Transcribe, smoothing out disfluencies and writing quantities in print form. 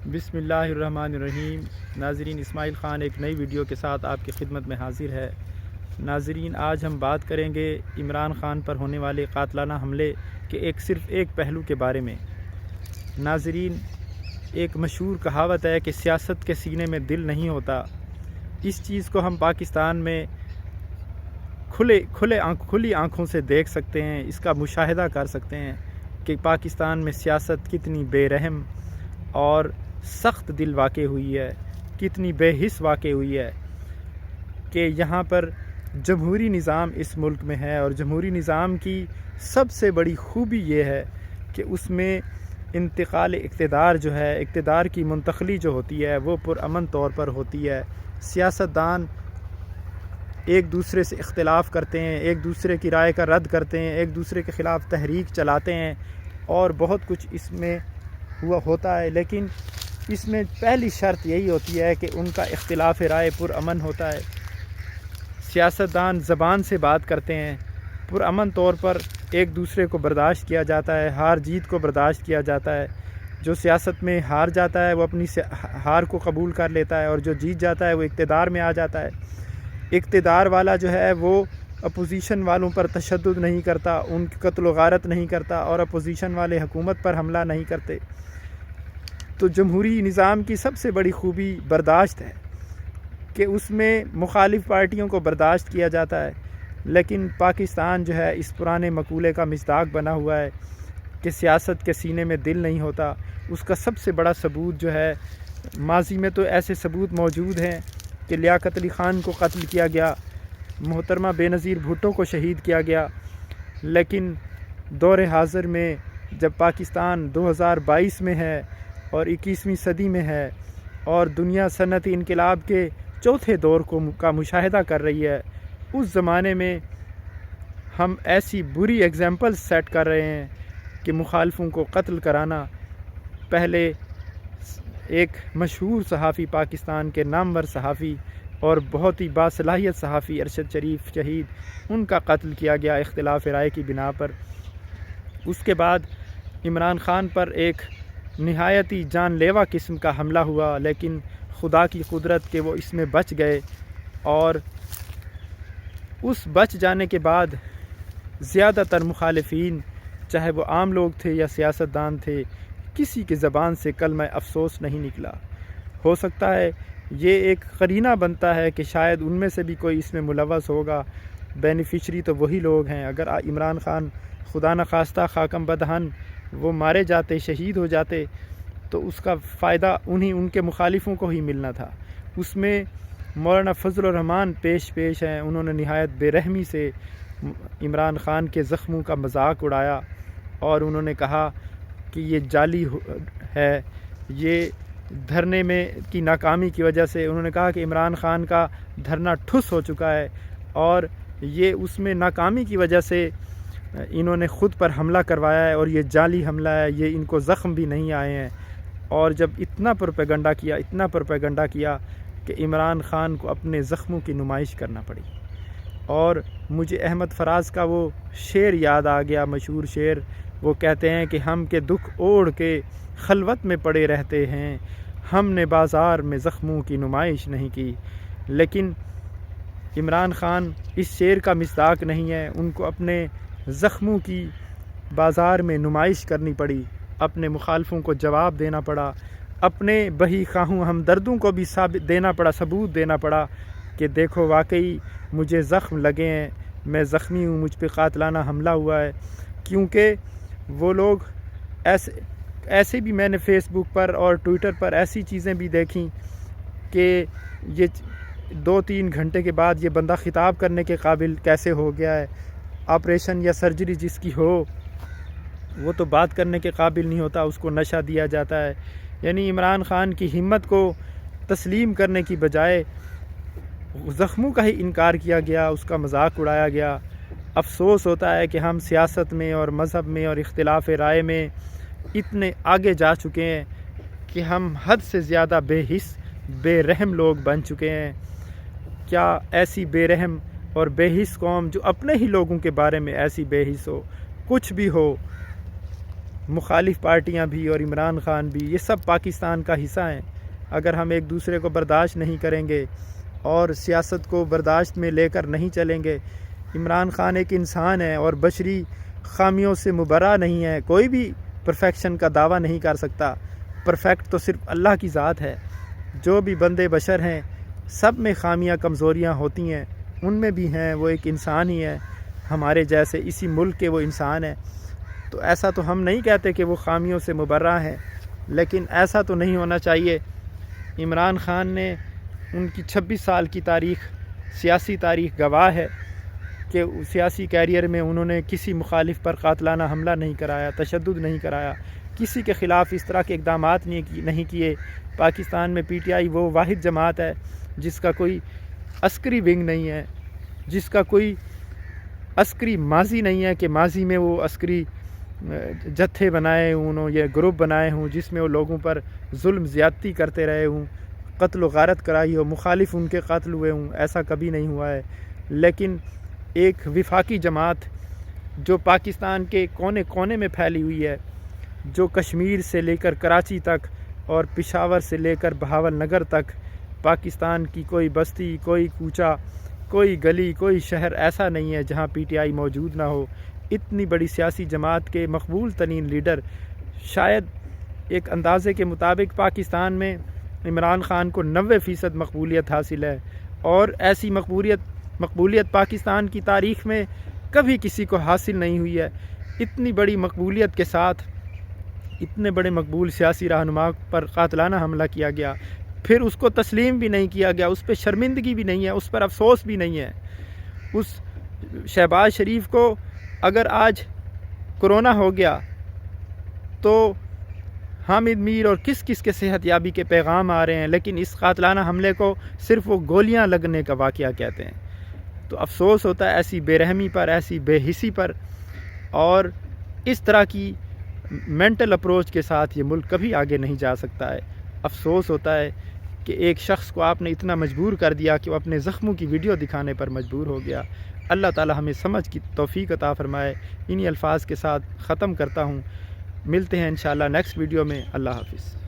بسم اللہ الرحمن الرحیم۔ ناظرین، اسماعیل خان ایک نئی ویڈیو کے ساتھ آپ کی خدمت میں حاضر ہے۔ ناظرین، آج ہم بات کریں گے عمران خان پر ہونے والے قاتلانہ حملے کے صرف ایک پہلو کے بارے میں۔ ناظرین، ایک مشہور کہاوت ہے کہ سیاست کے سینے میں دل نہیں ہوتا۔ اس چیز کو ہم پاکستان میں کھلی آنکھوں سے دیکھ سکتے ہیں، اس کا مشاہدہ کر سکتے ہیں کہ پاکستان میں سیاست کتنی بے رحم اور سخت دل واقع ہوئی ہے، کتنی بے حس واقع ہوئی ہے کہ یہاں پر جمہوری نظام اس ملک میں ہے، اور جمہوری نظام کی سب سے بڑی خوبی یہ ہے کہ اس میں انتقال اقتدار جو ہے، اقتدار کی منتقلی جو ہوتی ہے وہ پرامن طور پر ہوتی ہے۔ سیاستدان ایک دوسرے سے اختلاف کرتے ہیں، ایک دوسرے کی رائے کا رد کرتے ہیں، ایک دوسرے کے خلاف تحریک چلاتے ہیں، اور بہت کچھ اس میں ہوتا ہے، لیکن اس میں پہلی شرط یہی ہوتی ہے کہ ان کا اختلاف رائے پرامن ہوتا ہے۔ سیاستدان زبان سے بات کرتے ہیں، پرامن طور پر ایک دوسرے کو برداشت کیا جاتا ہے، ہار جیت کو برداشت کیا جاتا ہے۔ جو سیاست میں ہار جاتا ہے وہ اپنی ہار کو قبول کر لیتا ہے، اور جو جیت جاتا ہے وہ اقتدار میں آ جاتا ہے۔ اقتدار والا جو ہے وہ اپوزیشن والوں پر تشدد نہیں کرتا، ان کی قتل و غارت نہیں کرتا، اور اپوزیشن والے حکومت پر حملہ نہیں کرتے۔ تو جمہوری نظام کی سب سے بڑی خوبی برداشت ہے کہ اس میں مخالف پارٹیوں کو برداشت کیا جاتا ہے، لیکن پاکستان جو ہے اس پرانے مقولے کا مصداق بنا ہوا ہے کہ سیاست کے سینے میں دل نہیں ہوتا۔ اس کا سب سے بڑا ثبوت جو ہے، ماضی میں تو ایسے ثبوت موجود ہیں کہ لیاقت علی خان کو قتل کیا گیا، محترمہ بے نظیر بھٹو کو شہید کیا گیا، لیکن دور حاضر میں جب پاکستان 2022 میں ہے اور 21ویں صدی میں ہے، اور دنیا صنعتی انقلاب کے چوتھے دور کا مشاہدہ کر رہی ہے، اس زمانے میں ہم ایسی بری ایگزامپل سیٹ کر رہے ہیں کہ مخالفوں کو قتل کرانا۔ پہلے ایک مشہور صحافی، پاکستان کے نامور صحافی اور بہت ہی باصلاحیت صحافی ارشد شریف شہید، ان کا قتل کیا گیا اختلاف رائے کی بنا پر۔ اس کے بعد عمران خان پر ایک نہایت ہی جان لیوا قسم کا حملہ ہوا، لیکن خدا کی قدرت کہ وہ اس میں بچ گئے، اور اس بچ جانے کے بعد زیادہ تر مخالفین، چاہے وہ عام لوگ تھے یا سیاستدان تھے، کسی کی زبان سے کلمہ افسوس نہیں نکلا۔ ہو سکتا ہے یہ ایک قرینہ بنتا ہے کہ شاید ان میں سے بھی کوئی اس میں ملوث ہوگا، بینیفیشری تو وہی لوگ ہیں۔ اگر عمران خان خدا نخواستہ خاکم بدہن وہ مارے جاتے، شہید ہو جاتے، تو اس کا فائدہ ان کے مخالفوں کو ہی ملنا تھا۔ اس میں مولانا فضل الرحمان پیش ہیں، انہوں نے نہایت بے رحمی سے عمران خان کے زخموں کا مذاق اڑایا، اور انہوں نے کہا کہ یہ جعلی ہے، یہ دھرنے میں کی ناکامی کی وجہ سے، انہوں نے کہا کہ عمران خان کا دھرنا ٹھس ہو چکا ہے، اور یہ اس میں ناکامی کی وجہ سے انہوں نے خود پر حملہ کروایا ہے، اور یہ جعلی حملہ ہے، یہ ان کو زخم بھی نہیں آئے ہیں۔ اور جب اتنا پروپیگنڈا کیا کہ عمران خان کو اپنے زخموں کی نمائش کرنا پڑی۔ اور مجھے احمد فراز کا وہ شعر یاد آ گیا، مشہور شعر، وہ کہتے ہیں کہ ہم کے دکھ اوڑھ کے خلوت میں پڑے رہتے ہیں، ہم نے بازار میں زخموں کی نمائش نہیں کی۔ لیکن عمران خان اس شعر کا مصداق نہیں ہے، ان کو اپنے زخموں کی بازار میں نمائش کرنی پڑی، اپنے مخالفوں کو جواب دینا پڑا، اپنے بہی خواہوں ہمدردوں کو بھی ثبوت دینا پڑا کہ دیکھو واقعی مجھے زخم لگے ہیں، میں زخمی ہوں، مجھ پہ قاتلانہ حملہ ہوا ہے۔ کیونکہ وہ لوگ ایسے بھی میں نے فیس بک پر اور ٹویٹر پر ایسی چیزیں بھی دیکھیں کہ یہ 2-3 گھنٹے کے بعد یہ بندہ خطاب کرنے کے قابل کیسے ہو گیا ہے۔ آپریشن یا سرجری جس کی ہو وہ تو بات کرنے کے قابل نہیں ہوتا، اس کو نشہ دیا جاتا ہے۔ یعنی عمران خان کی ہمت کو تسلیم کرنے کی بجائے زخموں کا ہی انکار کیا گیا، اس کا مذاق اڑایا گیا۔ افسوس ہوتا ہے کہ ہم سیاست میں اور مذہب میں اور اختلاف رائے میں اتنے آگے جا چکے ہیں کہ ہم حد سے زیادہ بے حس، بے رحم لوگ بن چکے ہیں۔ کیا ایسی بے رحم اور بے حس قوم جو اپنے ہی لوگوں کے بارے میں ایسی بے حس ہو، کچھ بھی ہو، مخالف پارٹیاں بھی اور عمران خان بھی، یہ سب پاکستان کا حصہ ہیں۔ اگر ہم ایک دوسرے کو برداشت نہیں کریں گے اور سیاست کو برداشت میں لے کر نہیں چلیں گے، عمران خان ایک انسان ہے اور بشری خامیوں سے مبرہ نہیں ہے، کوئی بھی پرفیکشن کا دعویٰ نہیں کر سکتا، پرفیکٹ تو صرف اللہ کی ذات ہے۔ جو بھی بندے بشر ہیں سب میں خامیاں کمزوریاں ہوتی ہیں، ان میں بھی ہیں، وہ ایک انسان ہی ہے ہمارے جیسے، اسی ملک کے وہ انسان ہے۔ تو ایسا تو ہم نہیں کہتے کہ وہ خامیوں سے مبرہ ہیں، لیکن ایسا تو نہیں ہونا چاہیے۔ عمران خان نے ان کی 26 سال کی تاریخ، سیاسی تاریخ گواہ ہے کہ سیاسی کیریئر میں انہوں نے کسی مخالف پر قاتلانہ حملہ نہیں کرایا، تشدد نہیں کرایا، کسی کے خلاف اس طرح کے اقدامات نہیں کیے۔ پاکستان میں پی ٹی آئی وہ واحد جماعت ہے جس کا کوئی عسکری ونگ نہیں ہے، جس کا کوئی عسکری ماضی نہیں ہے کہ ماضی میں وہ عسکری جتھے بنائے ہوں یا گروپ بنائے ہوں جس میں وہ لوگوں پر ظلم زیادتی کرتے رہے ہوں، قتل و غارت کرائی ہو، مخالف ان کے قتل ہوئے ہوں، ایسا کبھی نہیں ہوا ہے۔ لیکن ایک وفاقی جماعت جو پاکستان کے کونے کونے میں پھیلی ہوئی ہے، جو کشمیر سے لے کر کراچی تک اور پشاور سے لے کر بہاول نگر تک پاکستان کی کوئی بستی، کوئی کوچہ، کوئی گلی، کوئی شہر ایسا نہیں ہے جہاں پی ٹی آئی موجود نہ ہو۔ اتنی بڑی سیاسی جماعت کے مقبول ترین لیڈر، شاید ایک اندازے کے مطابق پاکستان میں عمران خان کو 90% مقبولیت حاصل ہے، اور ایسی مقبولیت پاکستان کی تاریخ میں کبھی کسی کو حاصل نہیں ہوئی ہے۔ اتنی بڑی مقبولیت کے ساتھ اتنے بڑے مقبول سیاسی رہنما پر قاتلانہ حملہ کیا گیا، پھر اس کو تسلیم بھی نہیں کیا گیا، اس پہ شرمندگی بھی نہیں ہے، اس پر افسوس بھی نہیں ہے۔ اس شہباز شریف کو اگر آج کرونا ہو گیا تو حامد میر اور کس کس کے صحت یابی کے پیغام آ رہے ہیں، لیکن اس قاتلانہ حملے کو صرف وہ گولیاں لگنے کا واقعہ کہتے ہیں۔ تو افسوس ہوتا ہے ایسی بے رحمی پر، ایسی بے حسی پر، اور اس طرح کی مینٹل اپروچ کے ساتھ یہ ملک کبھی آگے نہیں جا سکتا ہے۔ افسوس ہوتا ہے کہ ایک شخص کو آپ نے اتنا مجبور کر دیا کہ وہ اپنے زخموں کی ویڈیو دکھانے پر مجبور ہو گیا۔ اللہ تعالی ہمیں سمجھ کی توفیق عطا فرمائے۔ انہی الفاظ کے ساتھ ختم کرتا ہوں، ملتے ہیں انشاءاللہ نیکسٹ ویڈیو میں۔ اللہ حافظ۔